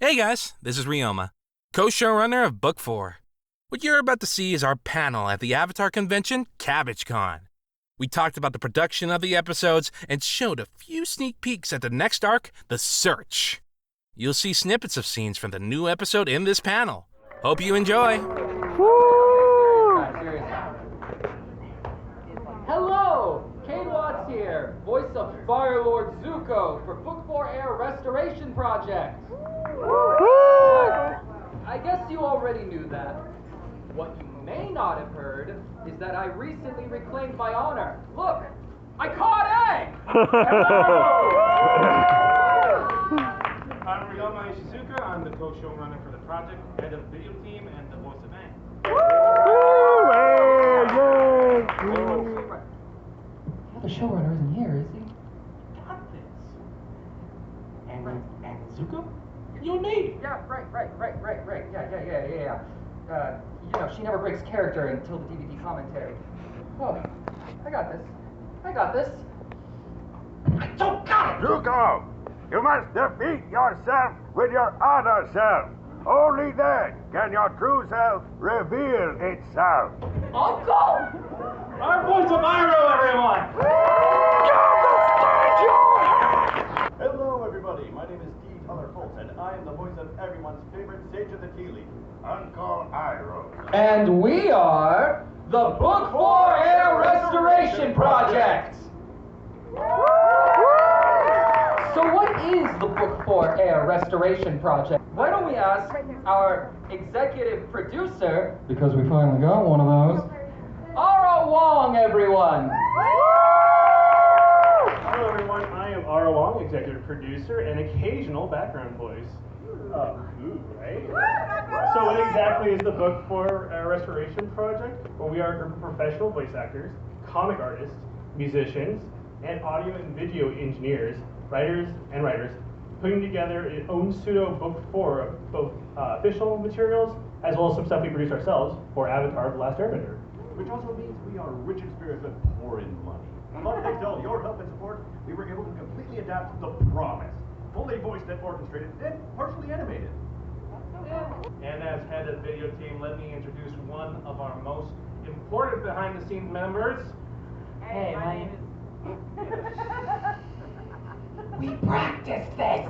Hey guys, this is Ryoma, co-showrunner of Book 4. What you're about to see is our panel at the Avatar convention, Cabbage Con. We talked about the production of the episodes and showed a few sneak peeks at the next arc, The Search. You'll see snippets of scenes from the new episode in this panel. Hope you enjoy. Hello! Cade here, voice of Firelord Zuko for Book 4 Air Restoration Project. I guess you already knew that. What you may not have heard is that I recently reclaimed my honor. Look, I caught Aang! I'm Ryoma Ishizuka. I'm the co-showrunner for the project, head of the video team, and the voice of Aang. The showrunner isn't here, is he? Got this. And Zuko? You and me. Yeah, right. Yeah. She never breaks character until the DVD commentary. Oh, I got this. I don't got it! Zuko, you must defeat yourself with your other self. Only then can your true self reveal itself. Uncle! Our voice of Iroh, everyone! Hello, everybody. My name is Fultz, and I am the voice of everyone's favorite sage of the tea leaf, Uncle Iroh. And we are the Book 4 Air Restoration Project! So what is the Book 4 Air Restoration Project? Why don't we ask our executive producer, because we finally got one of those, Wong, everyone! Hello, everyone. I am Wong, executive producer and occasional background voice. Right? So what exactly is the Book 4 Restoration Project? Well, we are a group of professional voice actors, comic artists, musicians, and audio and video engineers, writers, putting together an own pseudo Book 4 of both official materials as well as some stuff we produce ourselves for Avatar: The Last Airbender. Which also means we are rich in spirits but poor in money. But thanks to all your help and support, we were able to completely adapt The Promise, fully voiced and orchestrated, and partially animated. And as head of the video team, let me introduce one of our most important behind-the-scenes members. Hey, my name is... We practiced this!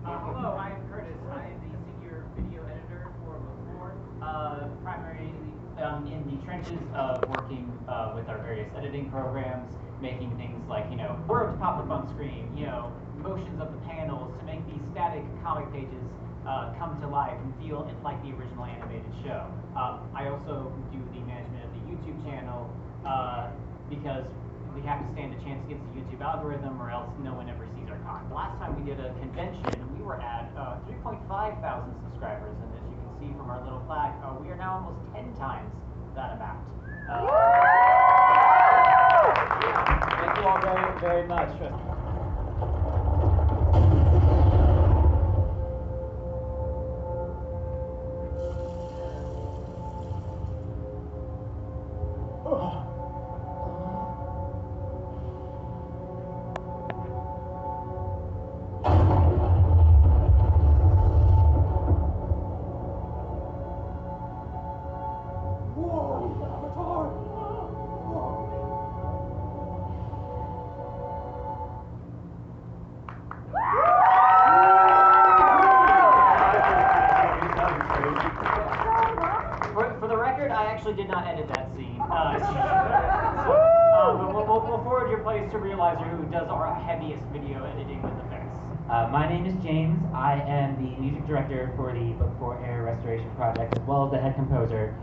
Hello, I am Curtis. I am the senior video editor for Book 4, primarily in the trenches of working with our various editing programs, making things like, words pop up on screen, motions of the panels to make these static comic pages come to life and feel like the original animated show. I also do the management of the YouTube channel because we have to stand a chance against the YouTube algorithm or else no one ever sees our content. The last time we did a convention, we were at 3.5 thousand subscribers, and as you can see from our little flag, we are now almost 10 times that amount. Thank you all very, very much. Did not edit that scene. But we'll forward your place to Realizer, who does our heaviest video editing with effects. My name is James. I am the music director for the Book 4 Air Restoration Project, as well as the head composer.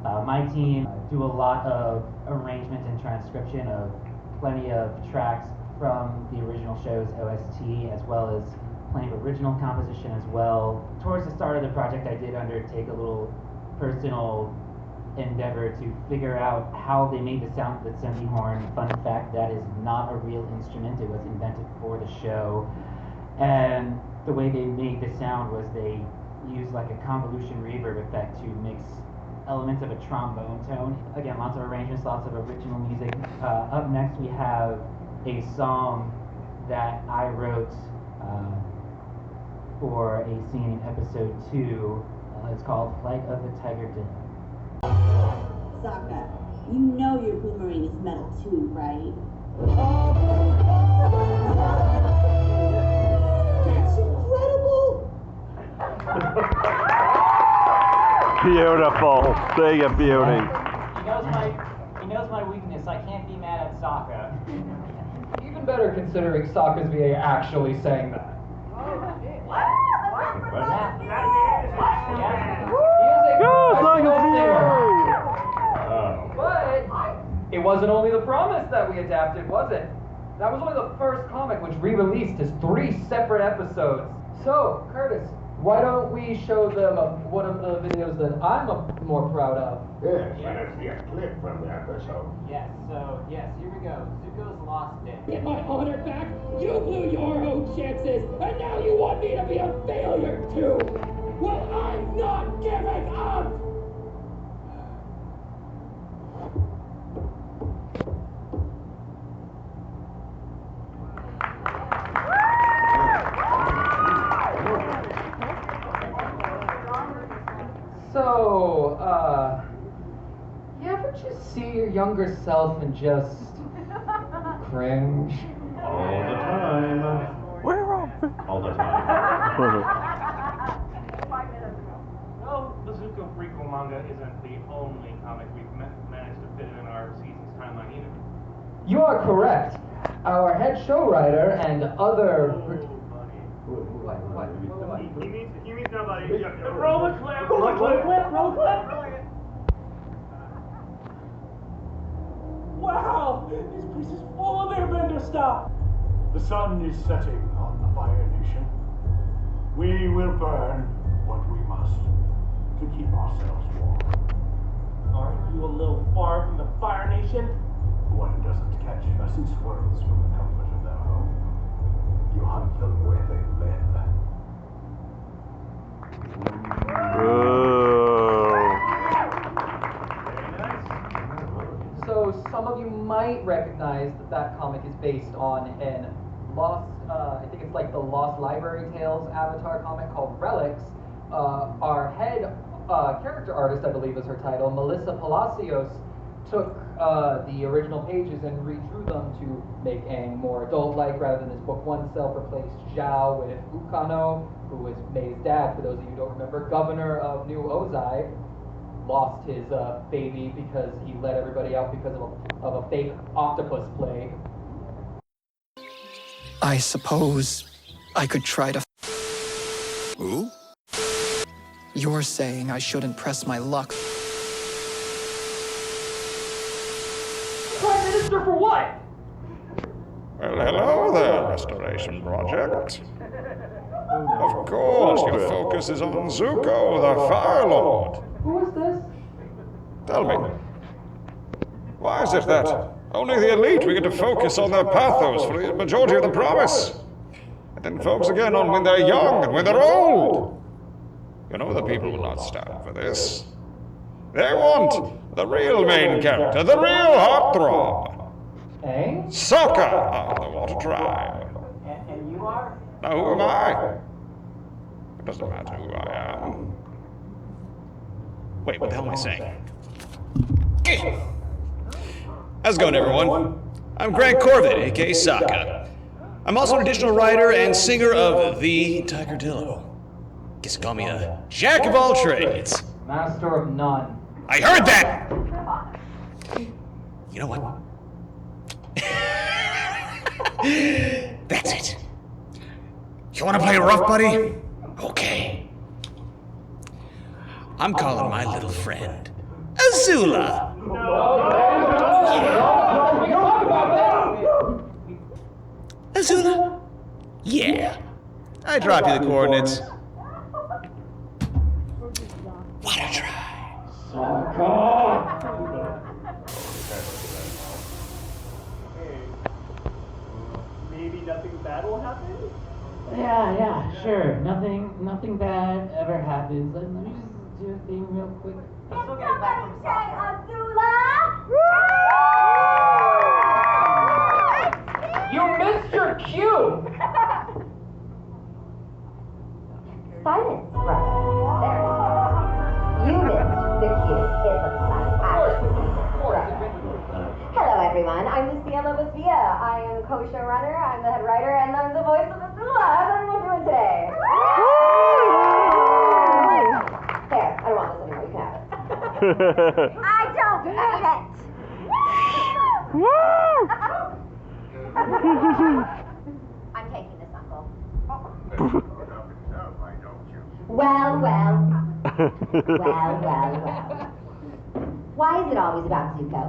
My team do a lot of arrangement and transcription of plenty of tracks from the original show's OST, as well as plenty of original composition as well. Towards the start of the project, I did undertake a little personal endeavor to figure out how they made the sound of the Sensi horn. Fun fact, that is not a real instrument. It was invented for the show. And the way they made the sound was they used like a convolution reverb effect to mix elements of a trombone tone. Again, lots of arrangements, lots of original music. Up next we have a song that I wrote for a scene in episode 2. It's called Flight of the Tiger Din. Sokka, you know your boomerang is metal too, right? That's incredible! Beautiful. Being a beauty. He knows my weakness. I can't be mad at Sokka. Even better considering Sokka's VA actually saying that. But it wasn't only the promise that we adapted, was it? That was only the first comic, which re-released as 3 separate episodes. So, Curtis, why don't we show them one of the videos that I'm more proud of? Yes, let's see a clip from the episode. Yes, here we go. Zuko's lost it. Get my honor back? You blew your own chances, and now you want me to be a failure too? Well, I'm not giving up! So, you ever just see your younger self and just cringe? All the time. Where are we? All the time. Well, the Zuko prequel manga isn't the only comic we've managed to fit in our season's timeline either. You are correct. Our head show writer and other... What? He means nobody. Roll the clip. Roll the clip. Roll the clip. Wow! This place is full of airbender stuff! The sun is setting on the Fire Nation. We will burn what we must to keep ourselves warm. Aren't you a little far from the Fire Nation? One doesn't catch pheasant squirrels from the comfort of their home. You hunt them where they live. So some of you might recognize that comic is based on an lost, I think it's like the Lost Library Tales Avatar comic called Relics. Our head character artist, I believe is her title, Melissa Palacios, took the original pages and redrew them to make Aang more adult-like rather than his book 1 self-replaced Zhao with Ukano, who was Mei's dad, for those of you who don't remember, governor of New Ozai. Lost his baby because he let everybody out because of a fake octopus plague. I suppose I could try to... Who? You're saying I shouldn't press my luck. Prime Minister for what? Well, hello there, Restoration Project. Of course, your focus is on Zuko, the Firelord. Who is this? Tell me, why is it that only the elite we get to focus on their pathos for the majority of the promise? And then focus again on when they're young and when they're old? You know the people will not stand for this. They want the real main character, the real heartthrob. Aang? Sokka of the Water Tribe. And you are? Now who am I? It doesn't matter who I am. Wait, what the hell am I saying? How's it going, everyone? I'm Grant Corvin, aka Sokka. I'm also an additional writer and singer of The Tiger Dillo. Guess call me a jack of all trades. Master of none. I heard that! You know what? That's it. You wanna play rough, buddy? Okay. I'm calling my little friend Azula. Azula? Yeah. I drop you the coordinates. Wanna try? Maybe nothing bad will happen? Yeah, sure. Nothing bad ever happens. Let me just do a thing real quick. I'm still getting back from Sokka. Azula! You missed your cue! co-showrunner, I'm the head writer, and I'm the voice of Azula. How's everyone doing today? There, I don't want this anymore. You can have it. I don't need it. I'm taking this, Uncle. Well. Why is it always about Zuko?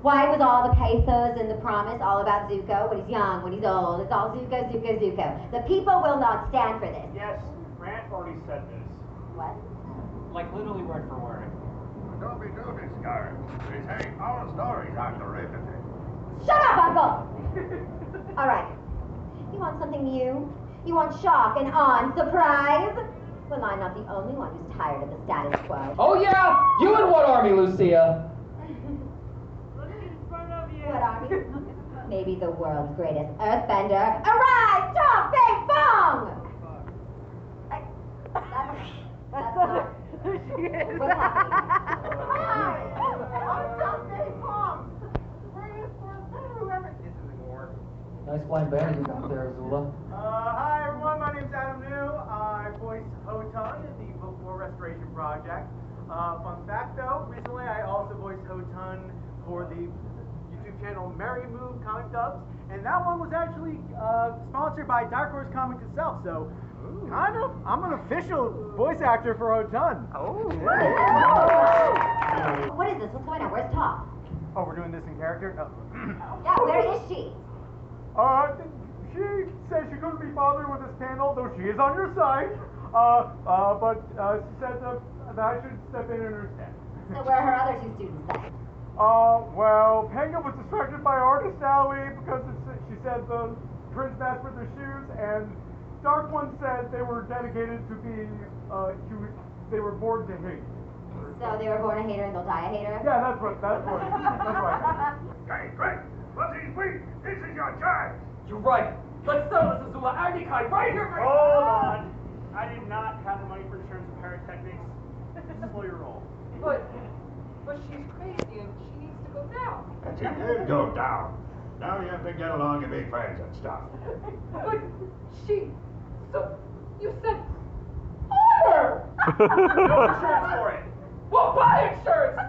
Why was all the pathos and the promise all about Zuko? When he's young, when he's old, it's all Zuko. The people will not stand for this. Yes, Grant already said this. What? Like literally word for word. Don't be doing this, Scar. These ain't all stories after everything. Shut up, Uncle! All right. You want something new? You want shock and awe and surprise? Well, I'm not the only one who's tired of the status quo. Oh yeah! You in what army, Lucía? What army? Maybe the world's greatest earthbender. Arise, Toph, Big Bong! That's not... What's happening? Hi! I'm Toph, Big Bong! This is war. Nice flying banner you got there, Azula. Hi everyone, my name's Adam New. I voice Ho Tun in the Book 4 Restoration Project. Fun fact though, recently I also voiced Ho Tun for the YouTube channel Merry Move Comic Dubs, and that one was actually sponsored by Dark Horse Comics itself, so kind of, I'm an official voice actor for Ho Tun. Oh. What is this? What's going on? Where's Toph? Oh, we're doing this in character? Oh. Yeah, where is she? She said she couldn't be bothered with this panel, though she is on your side. But she said that I should step in and understand. So where are her other two students then? Well, Penguin was distracted by Artist Alley because she said the prince matched with their shoes, and Dark One said they were dedicated to being, they were born to hate. So they were born a hater and they'll die a hater? Yeah, that's right. Hey, Greg, what's his week? This is your chance. You're right. Let's settle this, Azula. Andy-Kai, right here. Hold on. I did not have the money for insurance and pyrotechnics. Slow your roll. But she's crazy and she needs to go down. She did go down. Now you have to get along and be friends and stuff. But so you said order. No insurance for it. Well, buy insurance.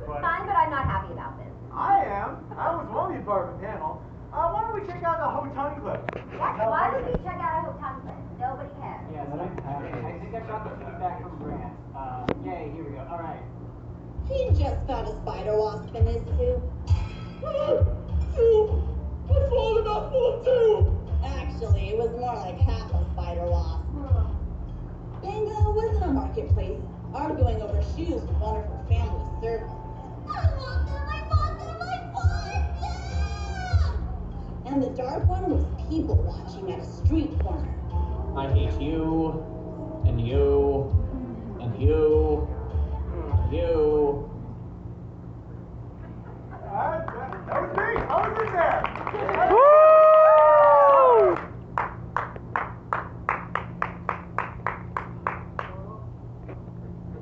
Fine, but I'm not happy about this. I am. I was one of the part of the panel. Why don't we check out the Ho Tun clip? Yes, why would we check out a Ho Tun clip? Nobody cares. Yeah, I think I got the feedback from Grant. Yay, here we go. All right. He just found a spider wasp in his soup. What's all about full too? Actually, it was more like half a spider wasp. Bingo was in a marketplace, arguing over shoes with one of her family servants. I want them, I bought them, and the Dark One was people watching at a street corner. I hate you, and you, and you, and you. That was me. I was in there.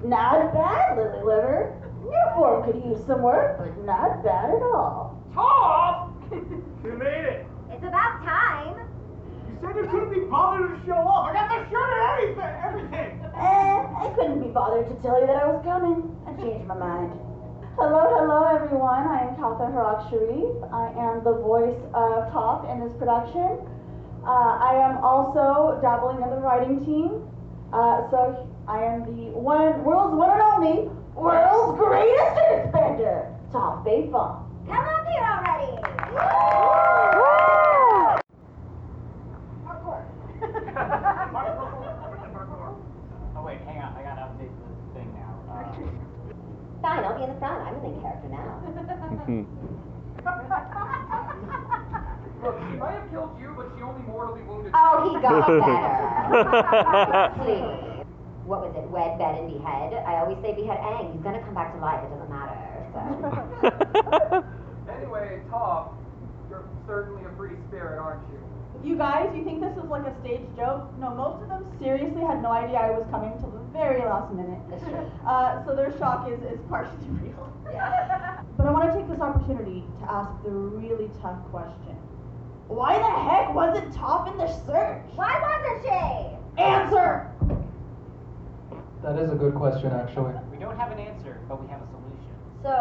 Not bad, Lily Liver. Your form could use some work, but not bad at all. Toph! You made it. It's about time. You said you couldn't be bothered to show up. I got the shirt and everything. I couldn't be bothered to tell you that I was coming. I changed my mind. Hello, everyone. I am Kauthar Harrak-Sharif. I am the voice of Toph in this production. I am also dabbling in the writing team. So I am the world's one and only, world's greatest earthbender, Toph Beifong. Come up here already. Oh wait, hang on. I gotta update the thing now. Fine, I'll be in the front. I'm the main character now. Look, she might have killed you, but she only mortally wounded. Oh, he got better. Please. What was it? Wed, bed, and behead? I always say behead Aang. He's gonna come back to life. It doesn't matter. So. Anyway, Toph, you're certainly a free spirit, aren't you? You guys, you think this is like a stage joke? No, most of them seriously had no idea I was coming till the very last minute. That's true. So their shock is partially real. Yeah. But I want to take this opportunity to ask the really tough question. Why the heck wasn't Toph in the search? Why wasn't she? Answer! That is a good question, actually. We don't have an answer, but we have a solution. So,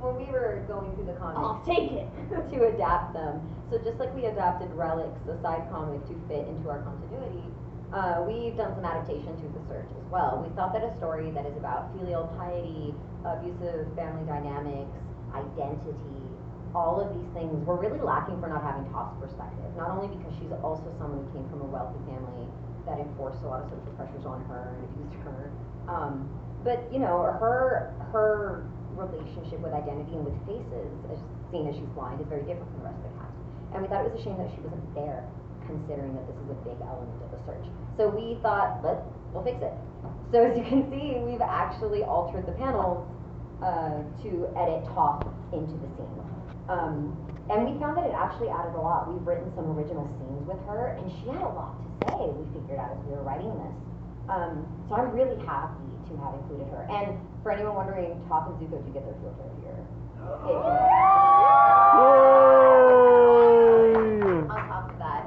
when we were going through the comics... I'll take it! to adapt them, so just like we adapted Relics, the side comic, to fit into our continuity, we've done some adaptation to The Search as well. We thought that a story that is about filial piety, abusive family dynamics, identity, all of these things were really lacking for not having Toph's perspective. Not only because she's also someone who came from a wealthy family that enforced a lot of social pressures on her and abused her, but you know, her relationship with identity and with faces, as seen as she's blind, is very different from the rest of the cast. And we thought it was a shame that she wasn't there, considering that this is a big element of The Search. So we thought, we'll fix it. So as you can see, we've actually altered the panels to edit Toph into the scene. And we found that it actually added a lot. We've written some original scenes with her, and she had a lot to say, we figured out as we were writing this. So I'm really happy to have included her. And for anyone wondering, Toph and Zuko do get their field trip here. On top of that,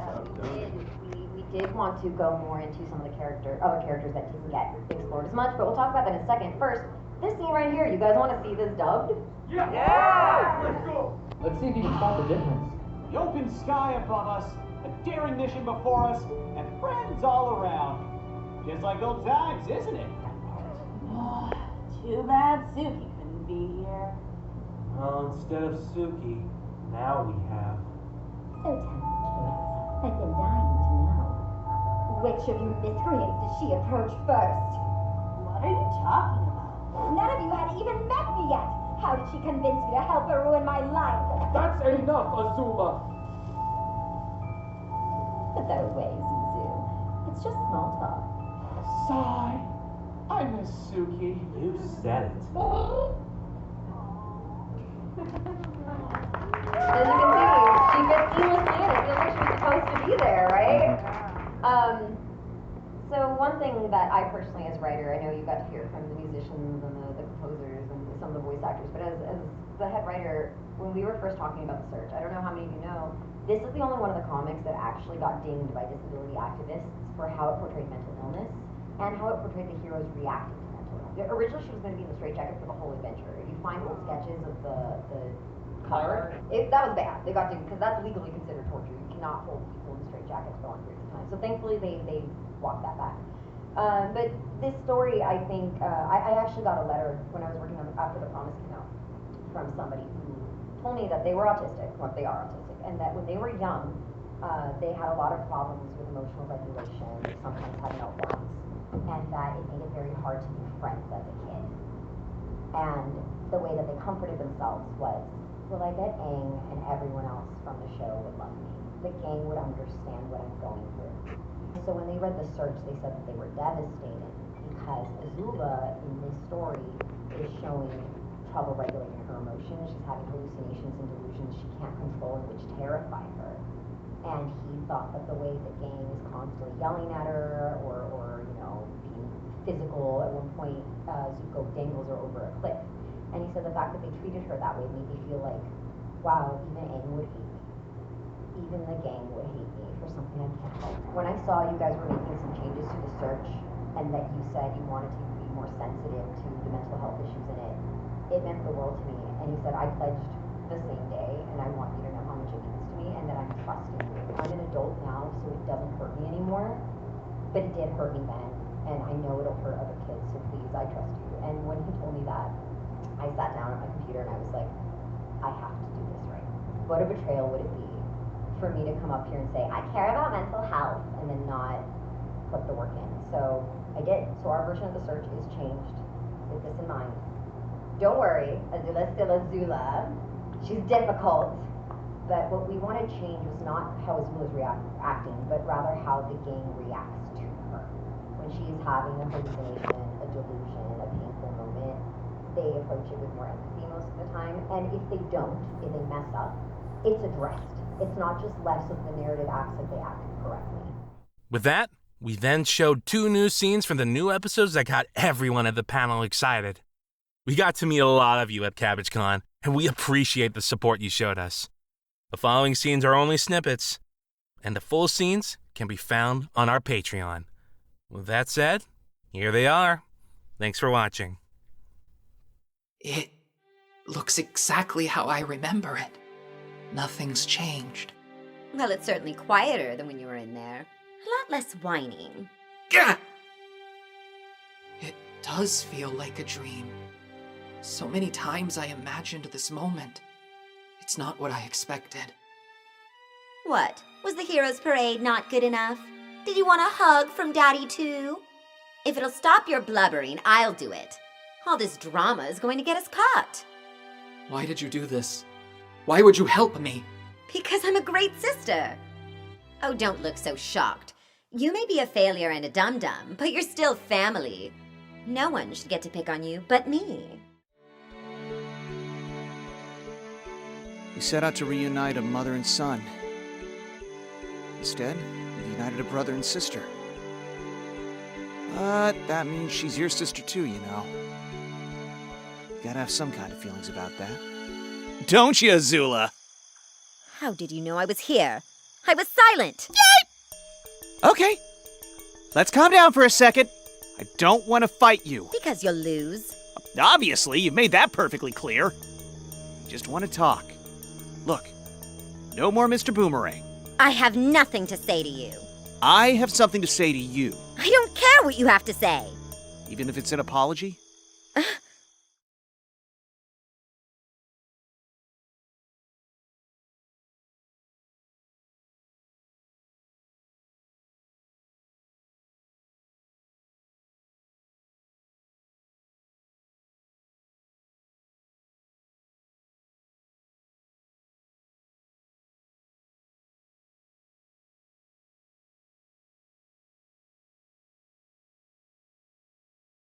we did want to go more into some of the other characters that didn't get explored as much, but we'll talk about that in a second. First, this scene right here, you guys want to see this dubbed? Yeah! Let's go! Let's see if you can spot the difference. The open sky above us, a daring mission before us, and friends all around. Just like old times, isn't it? Too bad Suki couldn't be here. Well, instead of Suki, now we have... So tell me, kids, I've been dying to know. Which of you miscreants did she approach first? What are you talking about? None of you had even met me yet. How did she convince you to help her ruin my life? That's enough, Azula! Put that away, Zuzu. It's just small talk. Sigh. I miss Suki. You said it. As you can see, she fits seamlessly in. It feels like she's supposed to be there, right? So one thing that I personally, as writer, I know you got to hear from the musicians and the composers and some of the voice actors, but as the head writer, when we were first talking about The Search, I don't know how many of you know, this is the only one of the comics that actually got dinged by disability activists for how it portrayed mental illness and how it portrayed the heroes reacting to mental illness. Originally, she was going to be in the straitjacket for the whole adventure. If you find old sketches of the cover, that was bad. They got dinged because that's legally considered torture. You cannot hold people in straitjackets for long periods of time. So thankfully, they walked that back. But this story, I think, I actually got a letter when I was working on after The Promise came out from somebody who told me that they were autistic, well, they are autistic, and that when they were young, they had a lot of problems with emotional regulation, sometimes had meltdowns, and that it made it very hard to be friends as a kid. And the way that they comforted themselves was, well, I bet Aang and everyone else from the show would love me. The gang would understand what I'm going through. So when they read The Search, they said that they were devastated because Azula in this story is showing trouble regulating her emotions. She's having hallucinations and delusions she can't control and which terrify her. And he thought that the way the gang is constantly yelling at her or you know, being physical, at one point Zuko dangles her over a cliff. And he said the fact that they treated her that way made me feel like, wow, even Aang would hate me. Even the gang would hate me for something I can't help. When I saw you guys were making some changes to The Search and that you said you wanted to be more sensitive to the mental health issues in it, it meant the world to me. And he said, I pledged the same day and I want you to know how much it means to me and that I'm trusting you. I'm an adult now, so it doesn't hurt me anymore, but it did hurt me then, and I know it'll hurt other kids, so please, I trust you. And when he told me that, I sat down at my computer and I was like, I have to do this right. What a betrayal would it be for me to come up here and say, I care about mental health, and then not put the work in. So I did. So our version of The Search is changed with this in mind. Don't worry, Azula's still Azula. She's difficult. But what we wanted to change was not how Azula's acting, but rather how the gang reacts to her. When she's having a hallucination, a delusion, a painful moment, they approach it with more empathy most of the time. And if they don't, if they mess up, it's addressed. It's not just left so the narrative acts like they acted correctly. With that, we then showed 2 new scenes from the new episodes that got everyone at the panel excited. We got to meet a lot of you at Cabbage Con, and we appreciate the support you showed us. The following scenes are only snippets, and the full scenes can be found on our Patreon. With that said, here they are. Thanks for watching. It looks exactly how I remember it. Nothing's changed. Well, it's certainly quieter than when you were in there. A lot less whining. Gah! It does feel like a dream. So many times I imagined this moment. It's not what I expected. What? Was the Heroes Parade not good enough? Did you want a hug from Daddy too? If it'll stop your blubbering, I'll do it. All this drama is going to get us caught. Why did you do this? Why would you help me? Because I'm a great sister. Oh, don't look so shocked. You may be a failure and a dum-dum, but you're still family. No one should get to pick on you but me. We set out to reunite a mother and son. Instead, we united a brother and sister. But that means she's your sister too, you know. You gotta have some kind of feelings about that. Don't you, Azula? How did you know I was here? I was silent. Yay! Okay. Let's calm down for a second. I don't want to fight you. Because you'll lose. Obviously, you've made that perfectly clear. I just want to talk. Look, no more Mr. Boomerang. I have nothing to say to you. I have something to say to you. I don't care what you have to say. Even if it's an apology?